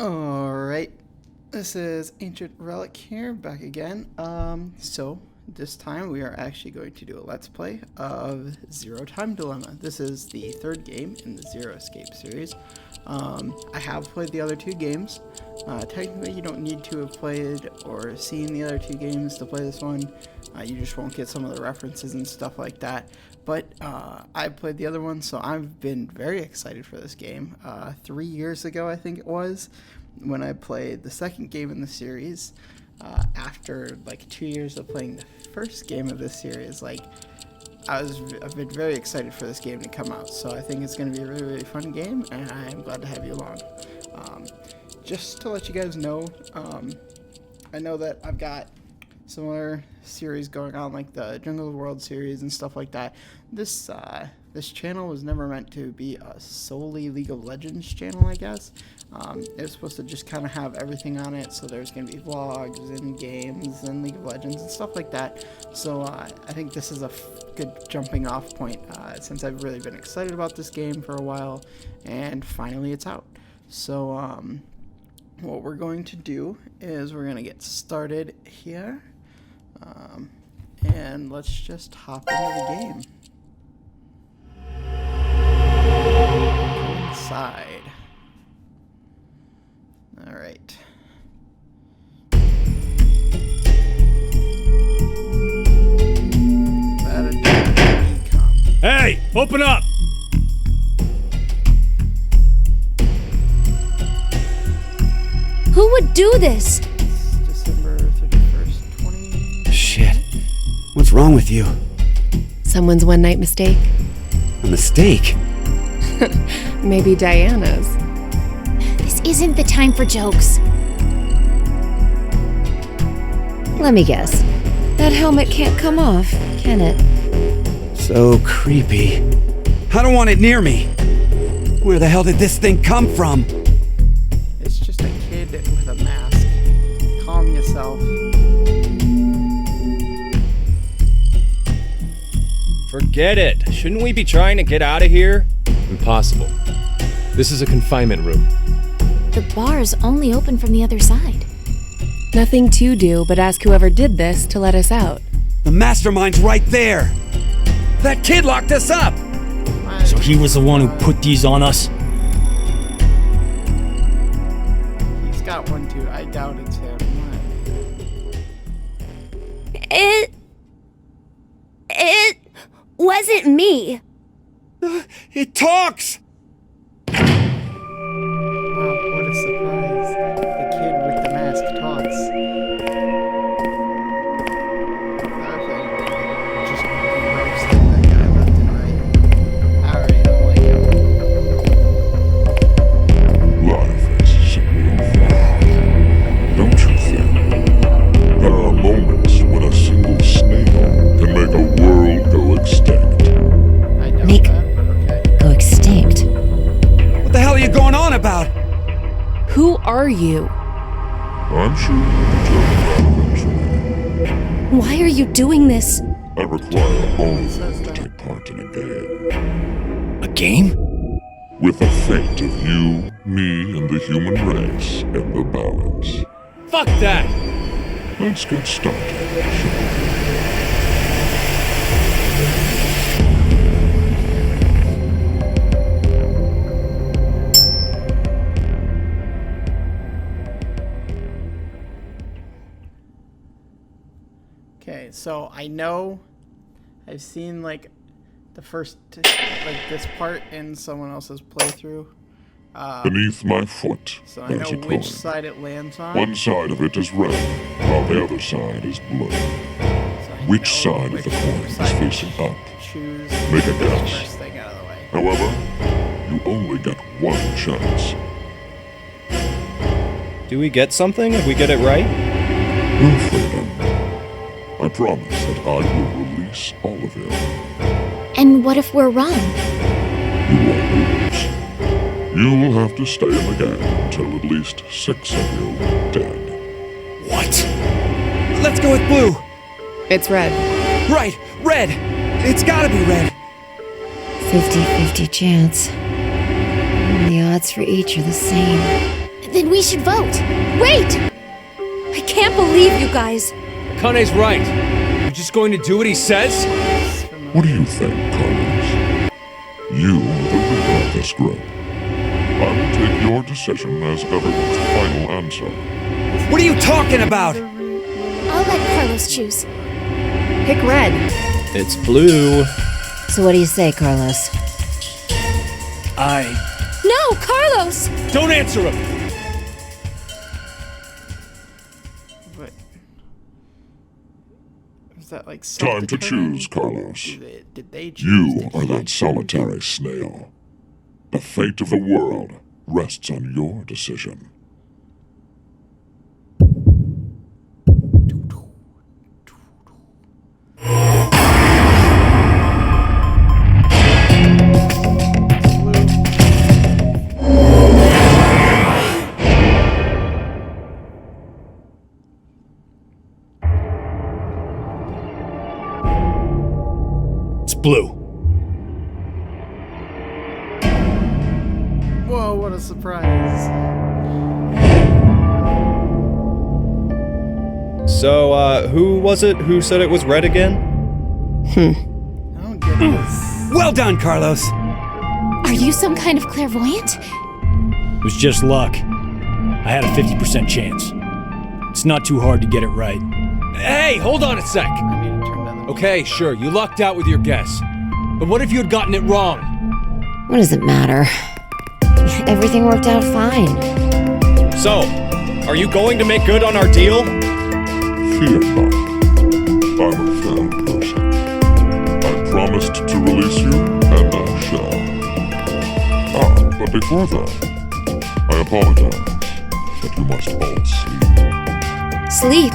Alright, this is Ancient Relic here, back again. So this time we are actually going to do a Let's Play of Zero Time Dilemma. This is the third game in the Zero Escape series. I have played the other two games. Technically you don't need to have played or seen the other two games to play this one. You just won't get some of the references and stuff like that. But I played the other one, so I've been very excited for this game. 3 years ago, I think it was, when I played the second game in the series. After like 2 years of playing the first game of this series, I've been very excited for this game to come out. So I think it's going to be a really, really fun game, and I am glad to have you along. Just to let you guys know, I know that I've got similar series going on, like the Jungle of the World series and stuff like that. This channel was never meant to be a solely League of Legends channel, I guess. It was supposed to just kind of have everything on it, so there's going to be vlogs and games and League of Legends and stuff like that. So I think this is a good jumping off point, since I've really been excited about this game for a while, and finally it's out. So what we're going to do is we're going to get started here. And let's just hop into the game. Go inside. Alright. Hey, open up! Who would do this? December 31st, 20... Shit. What's wrong with you? Someone's one-night mistake. A mistake? Maybe Diana's. This isn't the time for jokes. Let me guess. That helmet can't come off, can it? So creepy. I don't want it near me. Where the hell did this thing come from? It's just a kid with a mask. Calm yourself. Forget it. Shouldn't we be trying to get out of here? Impossible. This is a confinement room. The bar is only open from the other side. Nothing to do but ask whoever did this to let us out. The mastermind's right there. That kid locked us up. So he was the one who put these on us? He's got one too. I doubt it's him. It wasn't me. It talks! Wow, what a surprise. The kid with the mask talks. Okay. Just roasting that guy left and right. I already don't like him. Life is simple and don't you think? There are moments when a single snail can make a world go extinct. I doubt Make- that, but okay. Go extinct. What the hell are you going on about? Who are you? I'm sure you can turn around eventually. Why are you doing this? I require only to take part in a game. A game? With the fate of you, me, and the human race in the balance. Fuck that! Let's get started, shall we? Okay, so I know I've seen like the first, like this part in someone else's playthrough. Beneath my foot, So I there's know a coin. which side it lands on. One side of it is red, while the other side is blue. So I Which know side of which the coin is side to facing up? Choose Make a the guess. first thing out of the way. However, you only get one chance. Do we get something if we get it right? No freedom. I promise that I will release all of you. And what if we're wrong? You won't lose. You will have to stay in the game until at least 6 of you are dead. What? Let's go with blue. It's red. Right, red. It's gotta be red. 50-50 chance. The odds for each are the same. Then we should vote. Wait! I can't believe you guys. Kane's right. You're just going to do what he says? What do you think, Carlos? You are the leader of this group. I will take your decision as everyone's final answer. What are you talking about? I'll let Carlos choose. Pick red. It's blue. So what do you say, Carlos? No, Carlos! Don't answer him! What? Is that like Time to self-determined? choose, Carlos. Did they choose? You are that solitary snail. The fate of the world rests on your decision. It's blue. Whoa, what a surprise. So, who was it who said it was red again? I don't get this. Well done, Carlos. Are you some kind of clairvoyant? It was just luck. I had a 50% chance. It's not too hard to get it right. Hey, hold on a sec! I need to turn down the Okay, sure, you lucked out with your guess. But what if you had gotten it wrong? What does it matter? Everything worked out fine. So, are you going to make good on our deal? Fear not. I'm a fair person. I promised to release you, and I shall. But before that, I apologize, but you must all sleep. Sleep?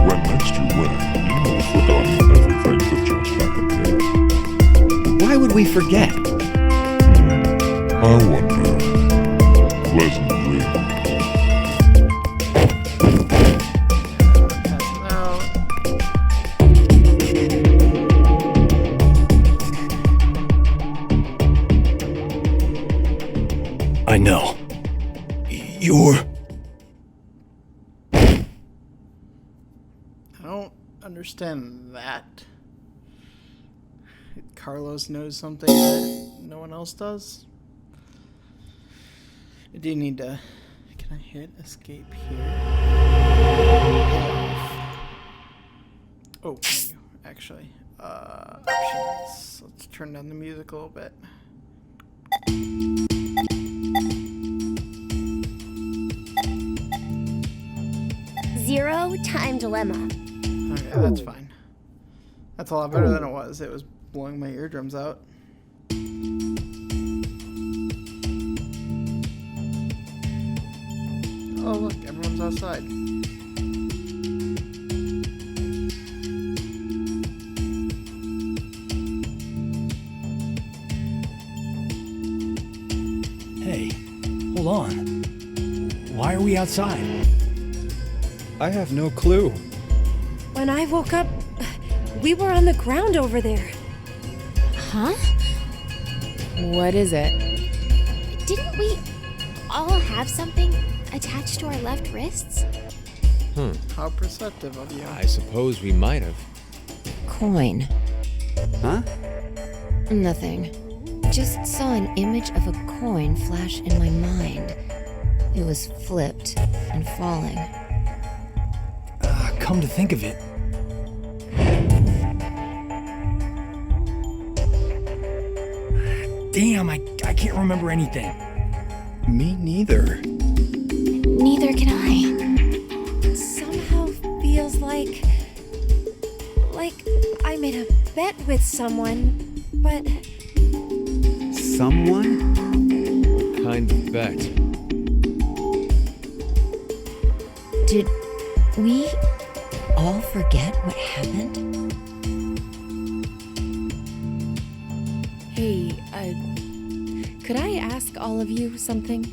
When next you wake, you will have forgotten everything that just happened here. Why would we forget? I wonder. Pleasant dreams. passing out. I know. You're... I don't understand that. Carlos knows something that no one else does. I do need to. Can I hit escape here? Oh, menu, actually. Options. Let's turn down the music a little bit. Zero time dilemma. Okay, that's fine. That's a lot better than it was. It was blowing my eardrums out. Oh, look, everyone's outside. Hey, hold on. Why are we outside? I have no clue. When I woke up, we were on the ground over there. Huh? What is it? Didn't we all have something attached to our left wrists? How perceptive of you. I suppose we might have. Coin. Huh? Nothing. Just saw an image of a coin flash in my mind. It was flipped and falling. Come to think of it. Damn, I can't remember anything. Me neither. Neither can I. Somehow feels like I made a bet with someone, but Someone? What kind of bet? Did we all forget what happened? Hey, could I ask all of you something?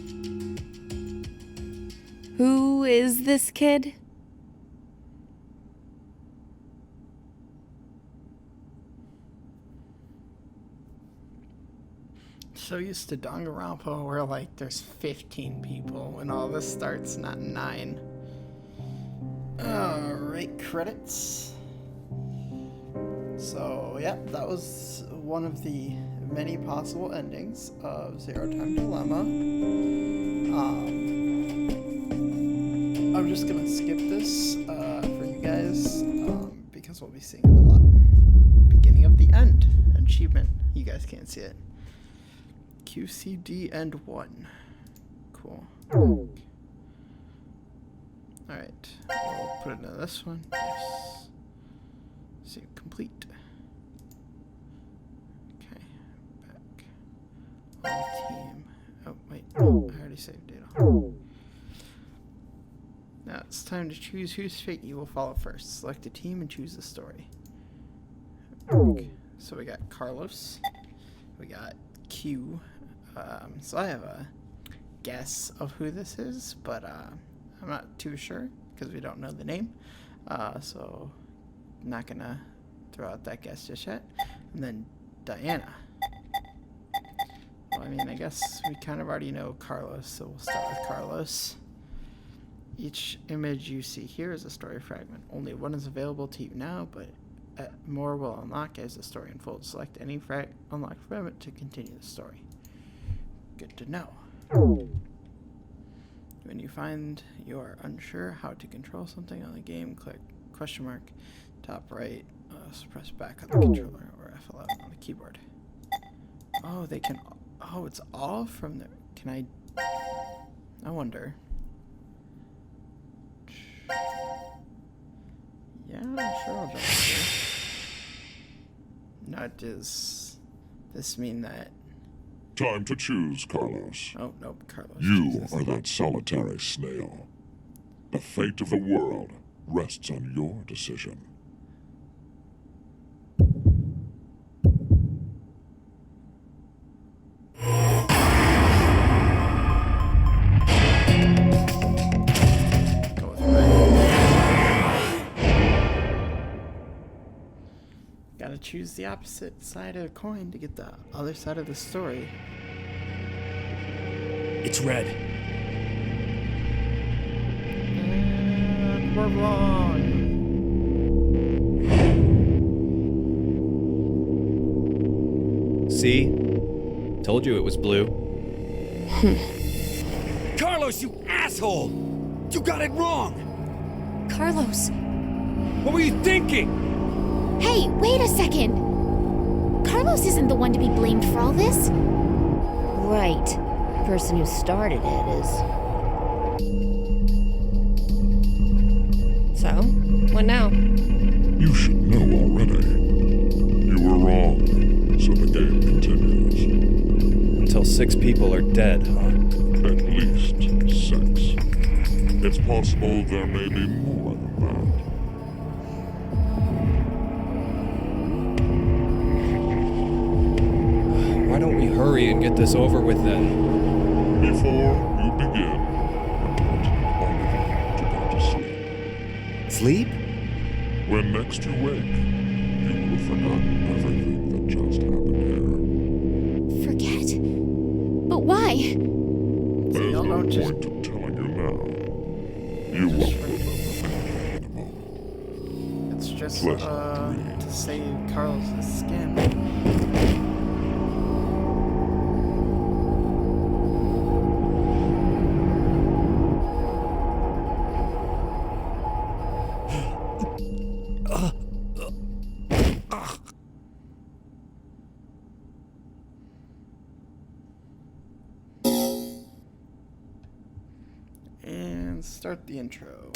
Who is this kid? so used to Danganronpa where like there's 15 people when all this starts, not 9. Alright, credits. So yeah, that was one of the many possible endings of Zero Time Dilemma. I'm just gonna skip this for you guys because we'll be seeing it a lot. Beginning of the end. Achievement. You guys can't see it. QCD and 1. Cool. Alright. We'll put it into this one. Yes. Save complete. Okay. Back. All team. Oh, wait. I already saved data. Now it's time to choose whose fate you will follow first. Select a team and choose the story. So we got Carlos. We got Q. So I have a guess of who this is, but I'm not too sure because we don't know the name. So I'm not gonna throw out that guess just yet. And then Diana. Well, I mean, I guess we kind of already know Carlos, so we'll start with Carlos. Each image you see here is a story fragment. Only one is available to you now, but more will unlock as the story unfolds. Select any unlocked fragment to continue the story. Good to know. When you find you are unsure how to control something on the game, click question mark, top right, press back on the controller, or F11 on the keyboard. Oh, they can. Oh, it's all from there. Can I wonder. Yeah, sure, I'll jump here. Now, does this mean that... Time to choose, Carlos. Oh, nope, Carlos. You are that solitary snail. The fate of the world rests on your decision. Gotta choose the opposite side of the coin to get the other side of the story. It's red. And we're wrong. See? Told you it was blue. Carlos, you asshole! You got it wrong! Carlos! What were you thinking? Hey, wait a second! Carlos isn't the one to be blamed for all this. Right. The person who started it is. So, what now? You should know already. You were wrong, so the game continues. Until 6 people are dead, huh? At least 6. It's possible there may be more than that. Why don't we hurry and get this over with then? Before you begin, I want all of you to go to sleep. Sleep? When next you wake, you will have forgotten everything that just happened here. Forget? But why? There's no don't just- point to telling you now. You will in a moment. It's just Pleasant to save Carlos's skin. And start the intro.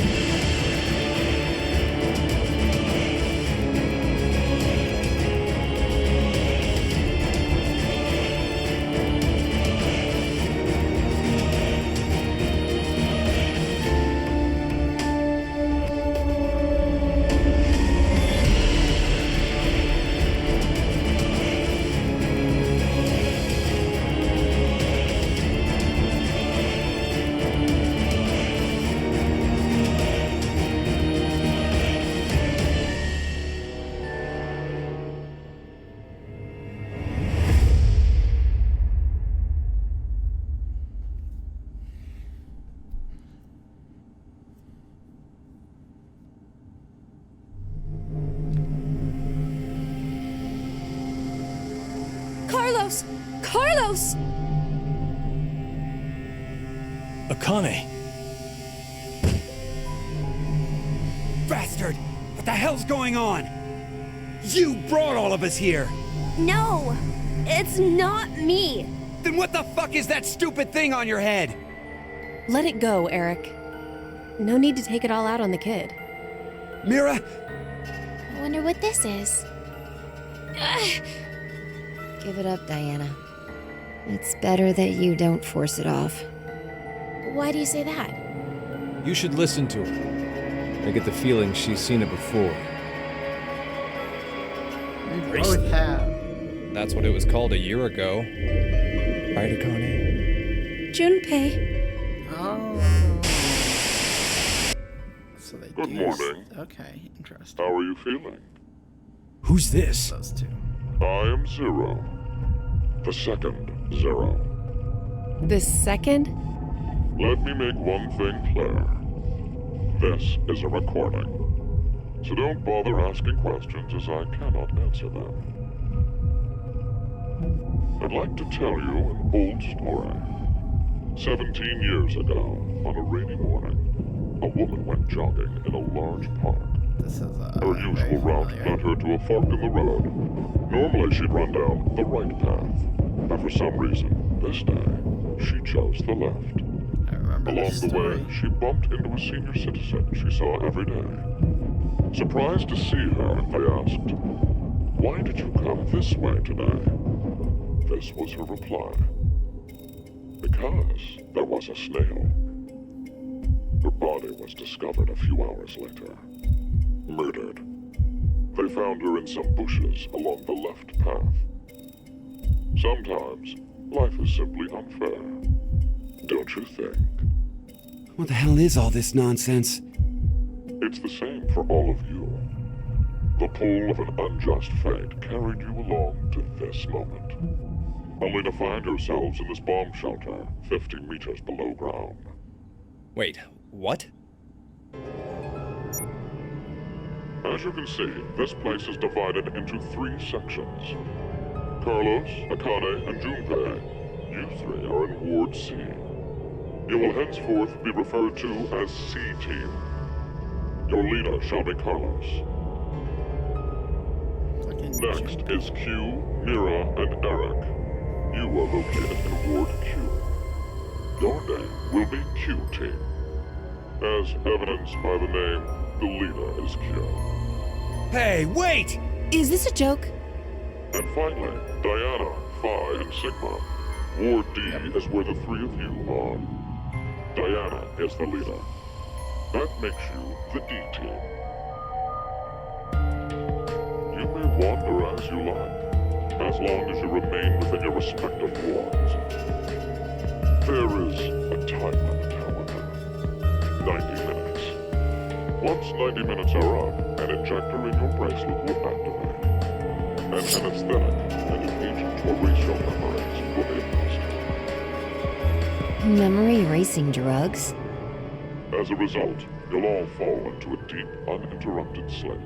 Carlos! Carlos! Akane. Bastard! What the hell's going on? You brought all of us here! No! It's not me! Then what the fuck is that stupid thing on your head? Let it go, Eric. No need to take it all out on the kid. Mira? I wonder what this is. Give it up, Diana. It's better that you don't force it off. Why do you say that? You should listen to her. I get the feeling she's seen it before. We both have. That's what it was called a year ago. Right, Akane? Junpei. Oh. So they Good used- morning. Okay, interesting. How are you feeling? Who's this? Those two. I am Zero. The second Zero. The second? Let me make one thing clear. This is a recording. So don't bother asking questions as I cannot answer them. I'd like to tell you an old story. 17 years ago, on a rainy morning, a woman went jogging in a large park. This is Her very usual route familiar. led her to a fork in the road. Normally she'd run down the right path, but for some reason, this day, she chose the left. I remember Along this the story. way, she bumped into a senior citizen she saw every day. Surprised to see her, they asked, "Why did you come this way today?" This was her reply. "Because there was a snail." Her body was discovered a few hours later. Murdered. They found her in some bushes along the left path. Sometimes, life is simply unfair. Don't you think? What the hell is all this nonsense? It's the same for all of you. The pull of an unjust fate carried you along to this moment, only to find yourselves in this bomb shelter 50 meters below ground. Wait, what? As you can see, this place is divided into 3 sections. Carlos, Akane, and Junpei. You 3 are in Ward C. You will henceforth be referred to as C-Team. Your leader shall be Carlos. Fucking Next Junpei. is Q, Mira, and Eric. You are located in Ward Q. Your name will be Q-Team. As evidenced by the name, the leader is Q. Hey, wait! Is this a joke? And finally, Diana, Phi, and Sigma. Ward D is where the 3 of you are. Diana is the leader. That makes you the D-Team. You may wander as you like, as long as you remain within your respective wards. There is a time limit, however. 90 minutes. Once 90 minutes are up, an injector in your bracelet will activate. An anesthetic and an agent to erase your memories will be administered. Memory erasing drugs? As a result, you'll all fall into a deep, uninterrupted sleep.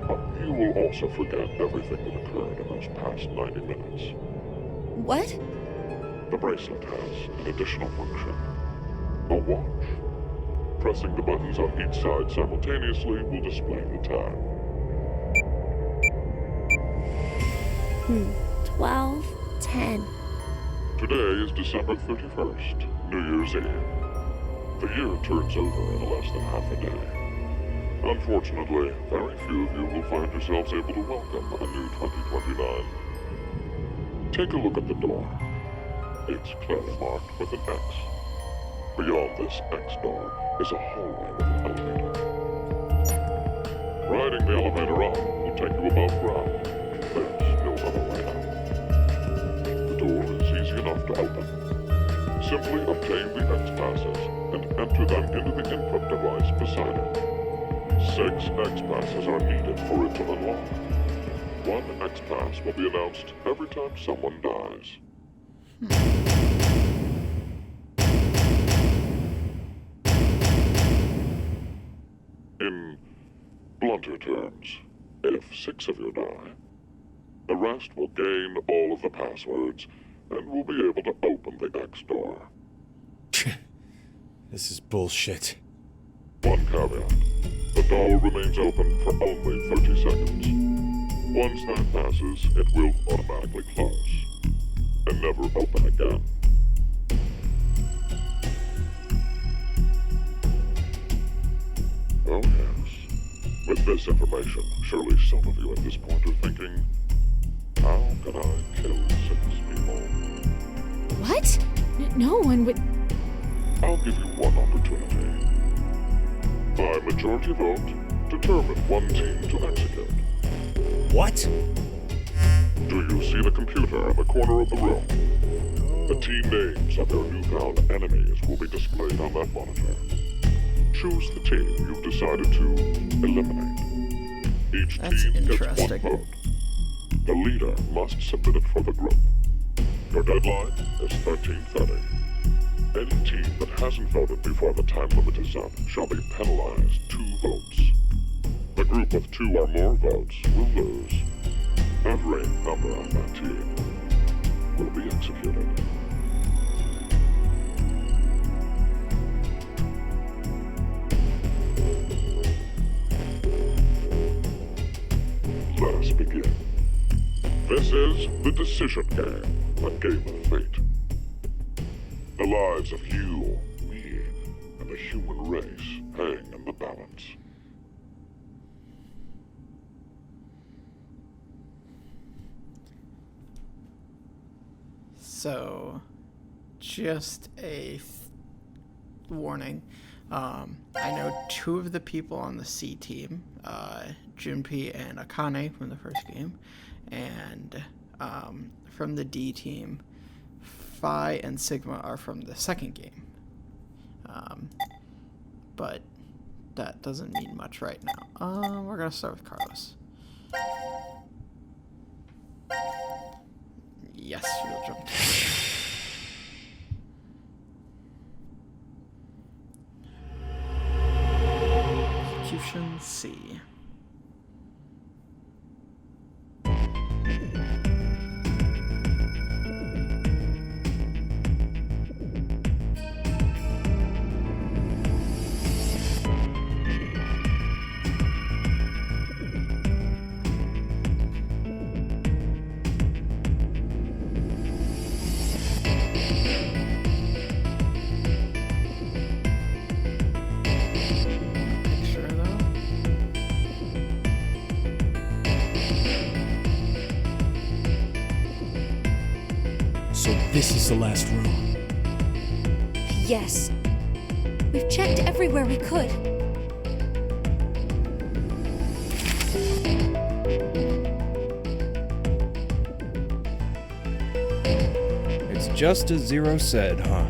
But you will also forget everything that occurred in those past 90 minutes. What? The bracelet has an additional function. A watch. Pressing the buttons on each side simultaneously will display the time. 12:10. Today is December 31st, New Year's Eve. The year turns over in less than half a day. Unfortunately, very few of you will find yourselves able to welcome a new 2029. Take a look at the door. It's clearly marked with an X. Beyond this X door is a hallway with an elevator. Riding the elevator up will take you above ground. There's no other way out. The door is easy enough to open. Simply obtain the X passes and enter them into the input device beside it. 6 X passes are needed for it to unlock. 1 X pass will be announced every time someone dies. In blunter terms, if 6 of you die, The rest will gain all of the passwords, and will be able to open the X door. This is bullshit. One caveat. The door remains open for only 30 seconds. Once that passes, it will automatically close, and never open again. Oh yes. With this information, surely some of you at this point are thinking, how can I kill 6 people? What? No one would. I'll give you one opportunity. By majority vote, determine one team to execute. What? Do you see the computer in the corner of the room? The team names of your newfound enemies will be displayed on that monitor. Choose the team you've decided to eliminate. Each That's team gets interesting. 1 vote. The leader must submit it for the group. Your deadline is 13:30. Any team that hasn't voted before the time limit is up shall be penalized 2 votes. The group with 2 or more votes will lose. Every member of that team will be executed. Let us begin. This is the Decision Game, a game of fate. The lives of you, me, and the human race hang in the balance. So, just a warning. I know 2 of the people on the C team, Junpei and Akane from the first game, and from the D team, Phi and Sigma are from the second game. But that doesn't mean much right now. We're gonna start with Carlos. Yes, we'll jump to Execution C. So this is the last room. Yes. We've checked everywhere we could. It's just as Zero said, huh?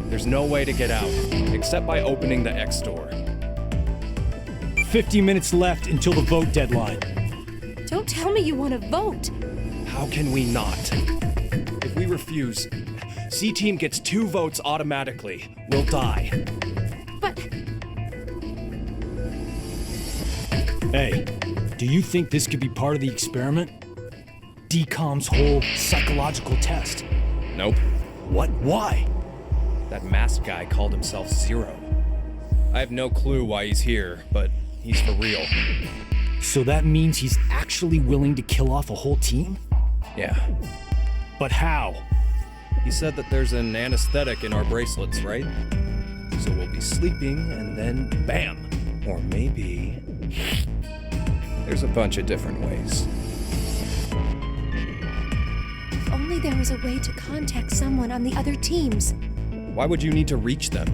There's no way to get out, except by opening the X door. 50 minutes left until the vote deadline. Don't tell me you want to vote. How can we not? If we refuse, C-Team gets 2 votes automatically. We'll die. But Hey, do you think this could be part of the experiment? DCOM's whole psychological test. Nope. What? Why? That masked guy called himself Zero. I have no clue why he's here, but he's for real. So that means he's actually willing to kill off a whole team? Yeah. But how? He said that there's an anesthetic in our bracelets, right? So we'll be sleeping and then bam! Or maybe... There's a bunch of different ways. if only there was a way to contact someone on the other teams. Why would you need to reach them?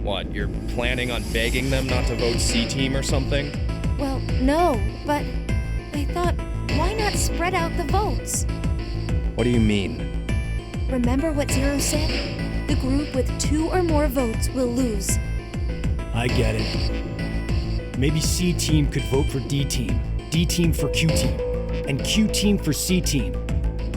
What, you're planning on begging them not to vote C-Team or something? Well, no, but I thought, why not spread out the votes? What do you mean? Remember what Zero said? The group with 2 or more votes will lose. I get it. Maybe C-Team could vote for D-Team, D-Team for Q-Team, and Q-Team for C-Team.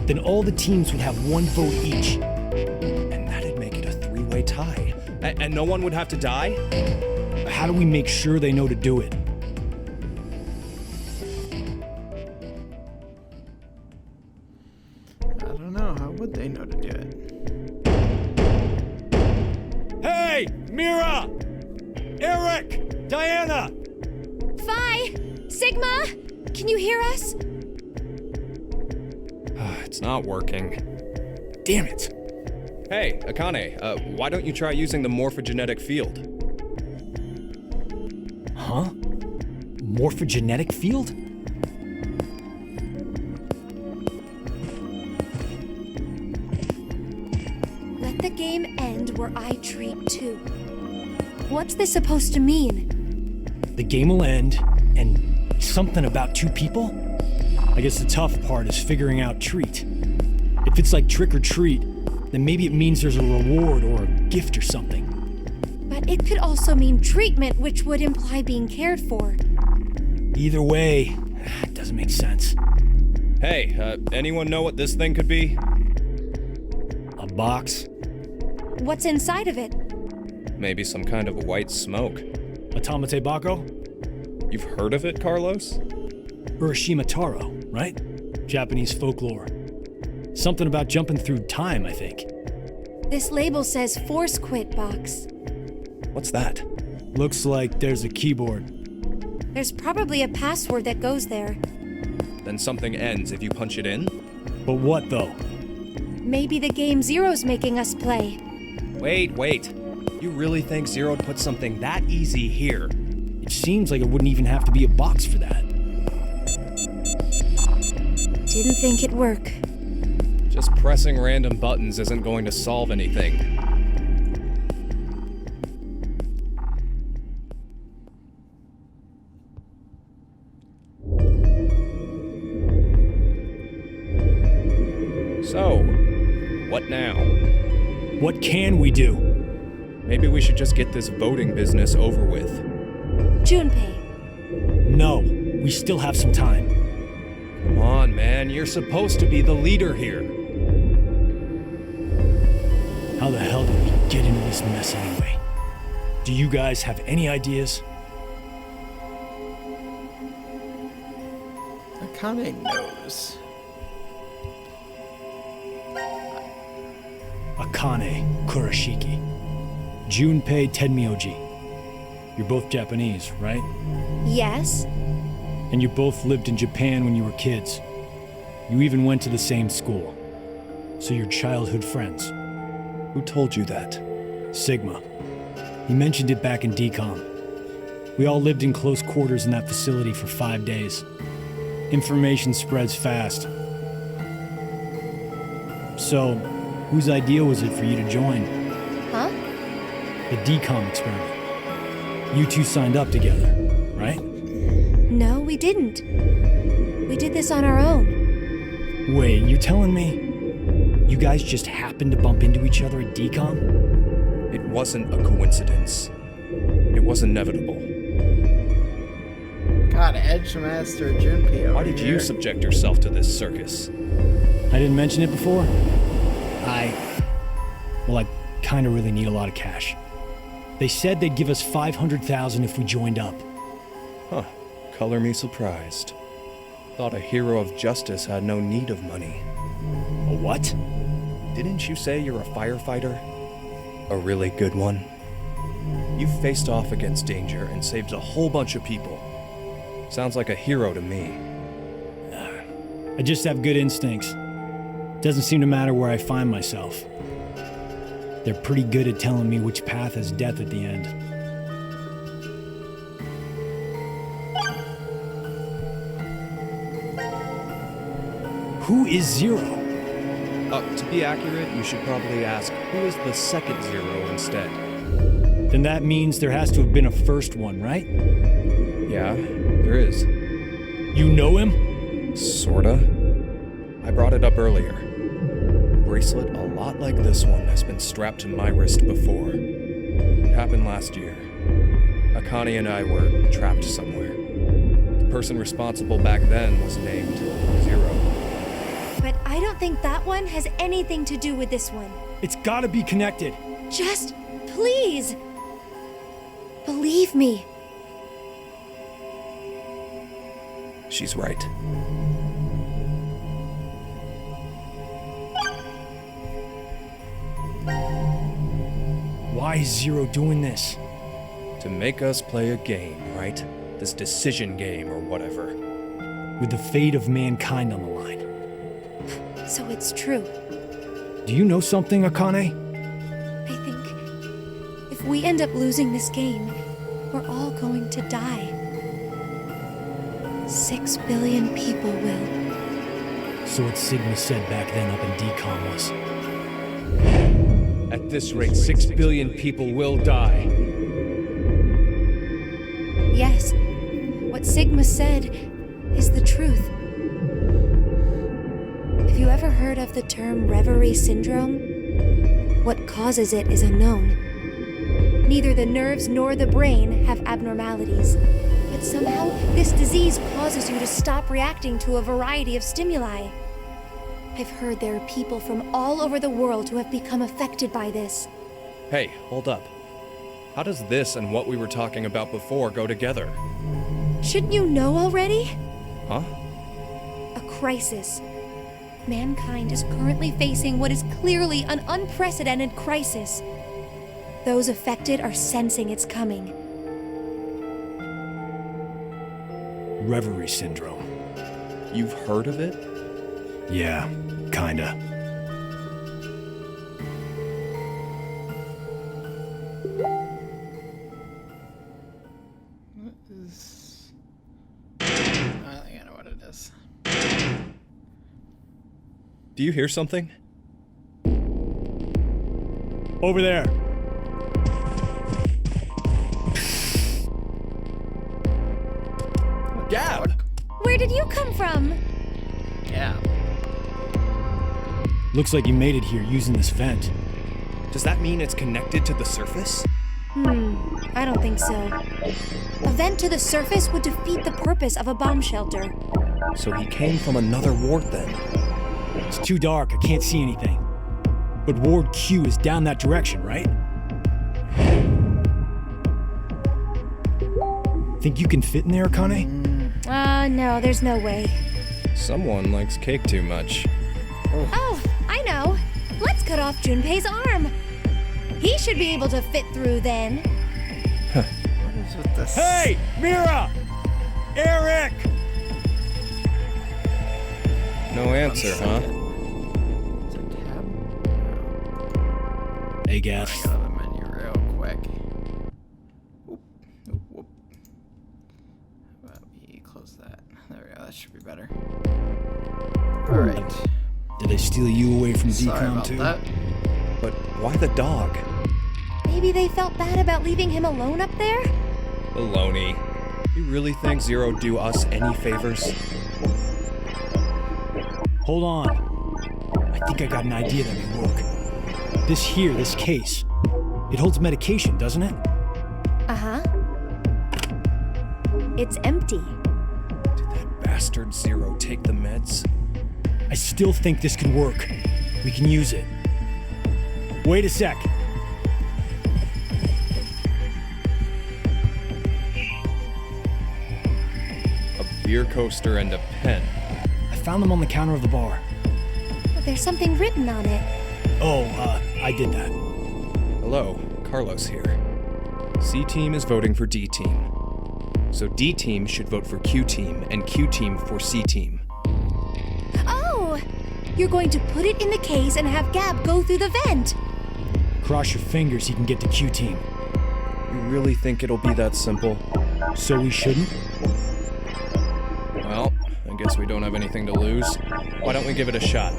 Then all the teams would have 1 vote each. And that'd make it a 3-way tie. And no one would have to die? How do we make sure they know to do it? Hey, Mira! Eric! Diana! Phi! Sigma! Can you hear us? It's not working. Damn it! Hey, Akane, why don't you try using the morphogenetic field? Huh? Morphogenetic field? Let the game end where I treat two. What's this supposed to mean? The game will end, and something about two people? I guess the tough part is figuring out treat. If it's like trick or treat, then maybe it means there's a reward or a gift or something. But it could also mean treatment, which would imply being cared for. Either way, it doesn't make sense. Hey, anyone know what this thing could be? A box? What's inside of it? Maybe some kind of white smoke. Atamate Bako? You've heard of it, Carlos? Urashima Taro, right? Japanese folklore. Something about jumping through time, I think. This label says Force Quit Box. What's that? Looks like there's a keyboard. There's probably a password that goes there. Then something ends if you punch it in? But what, though? Maybe the game Zero's making us play. Wait. You really think Zero'd put something that easy here? It seems like it wouldn't even have to be a box for that. Didn't think it'd work. Just pressing random buttons isn't going to solve anything. So, what now? What can we do? Maybe we should just get this voting business over with. Junpei. No, we still have some time. Come on, man, you're supposed to be the leader here. How the hell did we get into this mess anyway? Do you guys have any ideas? Akane knows. Akane Kurashiki. Junpei Tenmyoji. You're both Japanese, right? Yes? And you both lived in Japan when you were kids. You even went to the same school. So you're childhood friends. Who told you that? Sigma. He mentioned it back in DCOM. We all lived in close quarters in that facility for 5 days. Information spreads fast. So, whose idea was it for you to join? Huh? The DCOM experiment. You two signed up together, right? No, we didn't. We did this on our own. Wait, you're telling me you guys just happened to bump into each other at DCOM? It wasn't a coincidence. It was inevitable. God, Edge Master Junpei. Why did you subject yourself to this circus? I didn't mention it before. I kind of really need a lot of cash. They said they'd give us $500,000 if we joined up. Huh. Color me surprised. Thought a hero of justice had no need of money. A what? Didn't you say you're a firefighter? A really good one? You faced off against danger and saved a whole bunch of people. Sounds like a hero to me. I just have good instincts. Doesn't seem to matter where I find myself. They're pretty good at telling me which path has death at the end. Who is Zero? To be accurate, you should probably ask, who is the second Zero instead? Then that means there has to have been a first one, right? Yeah, there is. You know him? Sorta. I brought it up earlier. A bracelet a lot like this one has been strapped to my wrist before. It happened last year. Akane and I were trapped somewhere. The person responsible back then was named Zero. But I don't think that one has anything to do with this one. It's gotta be connected. Just, please, believe me. She's right. Why is Zero doing this? To make us play a game, right? This decision game or whatever. With the fate of mankind on the line. So it's true. Do you know something, Akane? I think if we end up losing this game, we're all going to die. 6 billion people will. So what Sigma said back then up in DCOM was. At this rate, 6 billion people will die. Yes, what Sigma said is the truth. Have you ever heard of the term reverie syndrome? What causes it is unknown. Neither the nerves nor the brain have abnormalities, but somehow this disease causes you to stop reacting to a variety of stimuli. I've heard there are people from all over the world who have become affected by this. Hey, hold up. How does this and what we were talking about before go together? Shouldn't you know already? Huh? A crisis. Mankind is currently facing what is clearly an unprecedented crisis. Those affected are sensing it's coming. Reverie syndrome. You've heard of it? Yeah, kinda. What is... I think I know what it is. Do you hear something? Over there. Gab! Where did you come from? Yeah. Looks like you made it here using this vent. Does that mean it's connected to the surface? I don't think so. A vent to the surface would defeat the purpose of a bomb shelter. So he came from another ward then. It's too dark, I can't see anything. But Ward Q is down that direction, right? Think you can fit in there, Akane? No, there's no way. Someone likes cake too much. Oh, I know. Let's cut off Junpei's arm. He should be able to fit through then. What is with this? Hey, Mira! Eric! No answer, huh? Is it tab? Hey, I Gas. got the menu real quick. Whoop. Whoop, whoop. How about we close that? There we go. That should be better. Alright. Did they steal you away from Sorry DCOM about too? that. But why the dog? Maybe they felt bad about leaving him alone up there? Baloney. You really think Zero do us any favors? Hold on. I think I got an idea that may work. This case, it holds medication, doesn't it? Uh-huh. It's empty. Did that bastard Zero take the meds? I still think this could work. We can use it. Wait a sec. A beer coaster and a pen. I found them on the counter of the bar. There's something written on it. Oh, I did that. Hello, Carlos here. C-Team is voting for D-Team. So D-Team should vote for Q-Team, and Q-Team for C-Team. Oh! You're going to put it in the case and have Gab go through the vent. Cross your fingers he can get to Q-Team. You really think it'll be that simple? So we shouldn't? Well, I guess we don't have anything to lose. Why don't we give it a shot?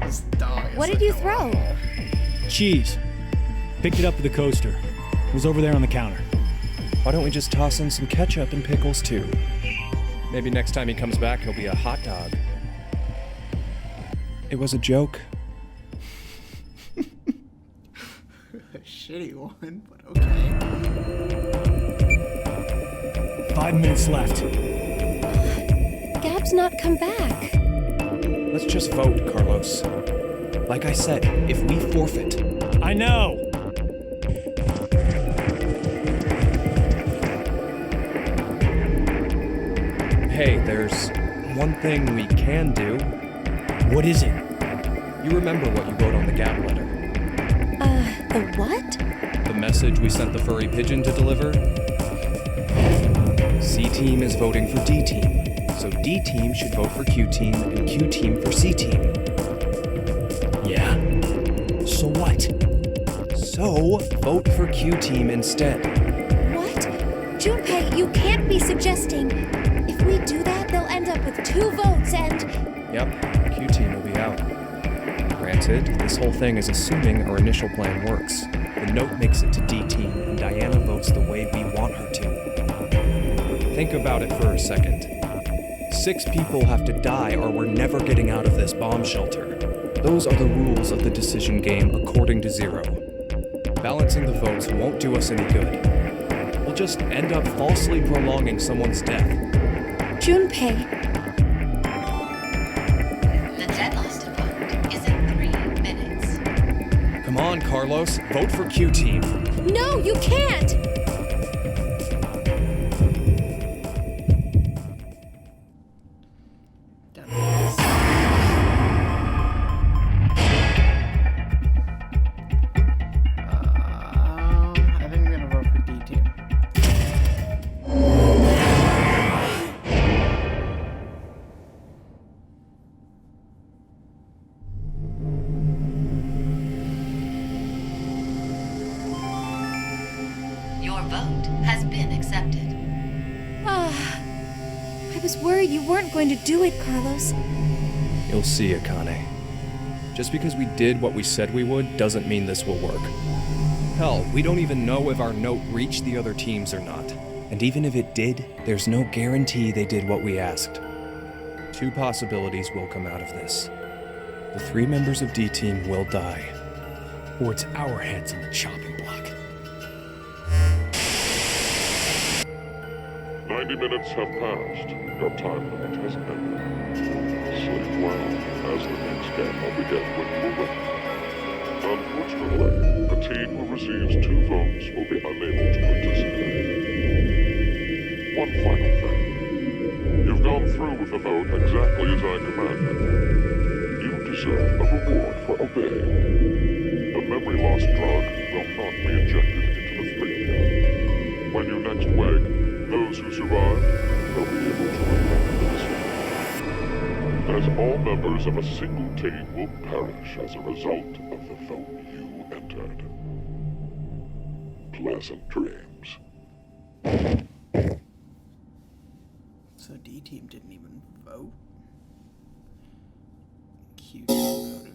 This dog is What did you throw? Cheese. Picked it up with the coaster. It was over there on the counter. Why don't we just toss in some ketchup and pickles too? Maybe next time he comes back, he'll be a hot dog. It was a joke. A shitty one, but okay. 5 minutes left. Gab's not come back. Let's just vote, Carlos. Like I said, if we forfeit, I know! Hey, there's one thing we can do. What is it? You remember what you wrote on the gap letter? The what? The message we sent the furry pigeon to deliver? C-Team is voting for D-Team, so D-Team should vote for Q-Team and Q-Team for C-Team. Yeah. So what? So, vote for Q-Team instead. What? Junpei, you can't be suggesting. If we do that, they'll end up with 2 votes and... Yep, Q-Team will be out. Granted, this whole thing is assuming our initial plan works. The note makes it to D-Team, and Diana votes the way we want her to. Think about it for a second. 6 people have to die or we're never getting out of this bomb shelter. Those are the rules of the decision game according to Zero. Balancing the votes won't do us any good. We'll just end up falsely prolonging someone's death. Junpei, The deadline to vote is in 3 minutes. Come on, Carlos, vote for Q-Team. no, you can't! I think I'm gonna vote for D-Team. Your vote has been accepted. I was worried you weren't going to do it, Carlos. You'll see, Akane. Just because we did what we said we would doesn't mean this will work. Hell, we don't even know if our note reached the other teams or not. And even if it did, there's no guarantee they did what we asked. 2 possibilities will come out of this. The 3 members of D-Team will die. Or it's our heads on the chopping block. 90 minutes have passed. Your time limit has ended. Sleep well, as the next game will begin when you are ready. Unfortunately, the team who receives 2 votes will be unable to participate. One final thing. You've gone through with the vote exactly as I commanded. You deserve a reward for obeying. The memory loss drug will not be injected into the 3 of you. When you next wake, those who survived will be able to remember this. As all members of a single team will perish as a result of the vote you entered. Pleasant dreams. So D-Team didn't even vote. Q-Team voted.